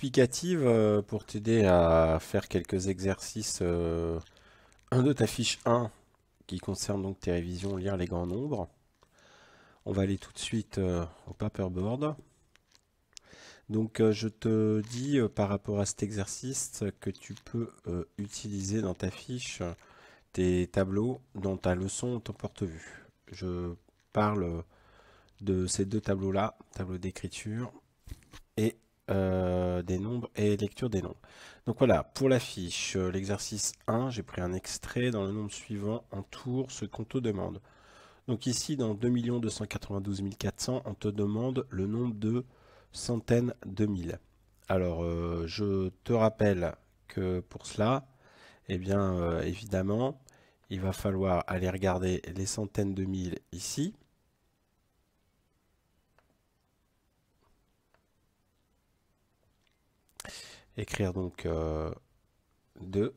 explicative pour t'aider à faire quelques exercices. Un de ta fiche 1 qui concerne donc tes révisions, lire les grands nombres. On va aller tout de suite au paperboard. Donc je te dis par rapport à cet exercice que tu peux utiliser dans ta fiche tes tableaux dans ta leçon, ton porte-vue. Je parle de ces deux tableaux-là, tableau d'écriture et des nombres et lecture des nombres. Donc voilà, pour la fiche, l'exercice 1, j'ai pris un extrait. Dans le nombre suivant, entoure ce qu'on te demande. Donc ici, dans 2 292 400, on te demande le nombre de centaines de mille. Alors, je te rappelle que pour cela, eh bien, évidemment, il va falloir aller regarder les centaines de mille ici. Écrire donc 2.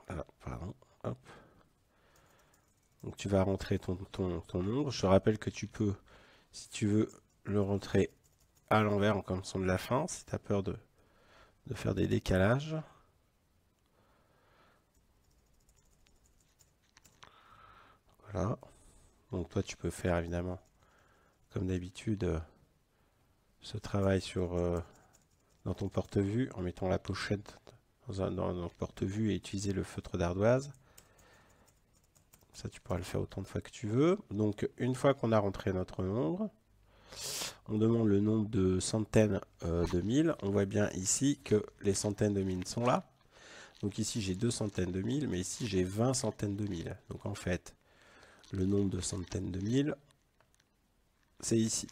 Alors, pardon. Hop. Donc tu vas rentrer ton nombre. Je te rappelle que tu peux, si tu veux, le rentrer à l'envers en commençant de la fin, si tu as peur de faire des décalages. Voilà. Donc toi tu peux faire évidemment, comme d'habitude, ce travail dans ton porte-vue en mettant la pochette dans le porte-vue et utiliser le feutre d'ardoise. Ça, tu pourras le faire autant de fois que tu veux. Donc, une fois qu'on a rentré notre nombre, on demande le nombre de centaines de mille. On voit bien ici que les centaines de mille sont là. Donc ici, j'ai 2 centaines de mille, mais ici, j'ai 20 centaines de mille. Donc en fait, le nombre de centaines de mille, c'est ici.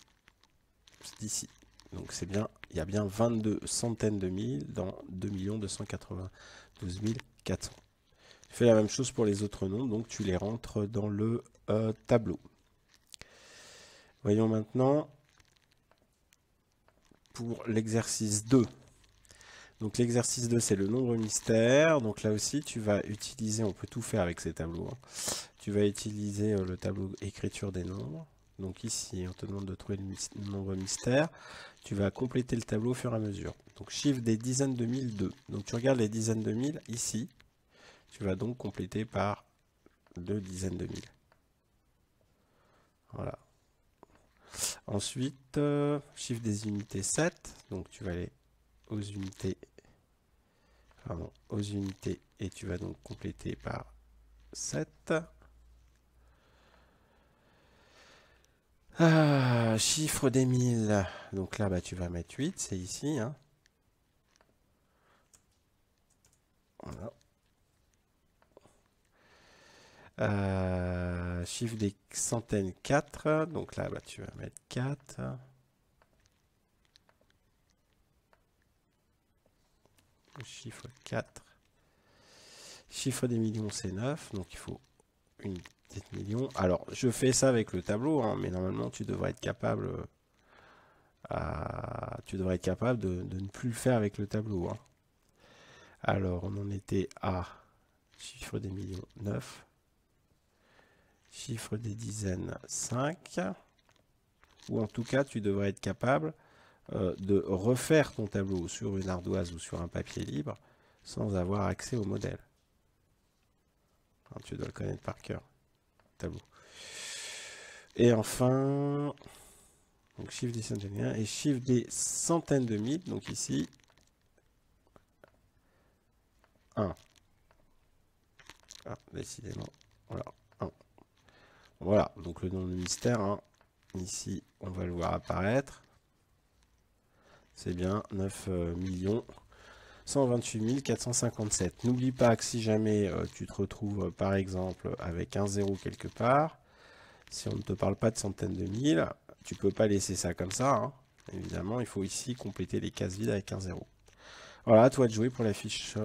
C'est ici. Donc c'est bien, il y a bien 22 centaines de mille dans 2 292 400. Tu fais la même chose pour les autres nombres, donc tu les rentres dans le tableau. Voyons maintenant pour l'exercice 2. Donc l'exercice 2, c'est le nombre mystère. Donc là aussi, tu vas utiliser, on peut tout faire avec ces tableaux. Tu vas utiliser le tableau écriture des nombres. Donc ici, on te demande de trouver le nombre mystère. Tu vas compléter le tableau au fur et à mesure. Donc chiffre des dizaines de mille, 2. Donc tu regardes les dizaines de mille ici. Tu vas donc compléter par 2 dizaines de mille. Voilà. Ensuite, chiffre des unités 7. Donc tu vas aller aux unités, et tu vas donc compléter par 7. Chiffre des 1000. Donc là, tu vas mettre 8, c'est ici. Hein. Voilà. Chiffre des centaines 4, donc là tu vas mettre 4. Chiffre 4. Chiffre des millions c'est 9, donc il faut une petite million. Alors je fais ça avec le tableau, hein, mais normalement tu devrais être capable de ne plus le faire avec le tableau. Hein. Alors on en était à chiffre des millions 9. Chiffre des dizaines 5, ou en tout cas tu devrais être capable de refaire ton tableau sur une ardoise ou sur un papier libre sans avoir accès au modèle. Enfin, tu dois le connaître par cœur, tableau. Et enfin, donc chiffre des centaines de et chiffre des centaines de mille, donc ici 1. Ah, décidément, voilà. Voilà, donc le nombre de mystère, hein, ici, on va le voir apparaître. C'est bien 9 128 457. N'oublie pas que si jamais tu te retrouves, par exemple, avec un 0 quelque part, si on ne te parle pas de centaines de mille, tu ne peux pas laisser ça comme ça. Hein. Évidemment, il faut ici compléter les cases vides avec un 0. Voilà, à toi de jouer pour la fiche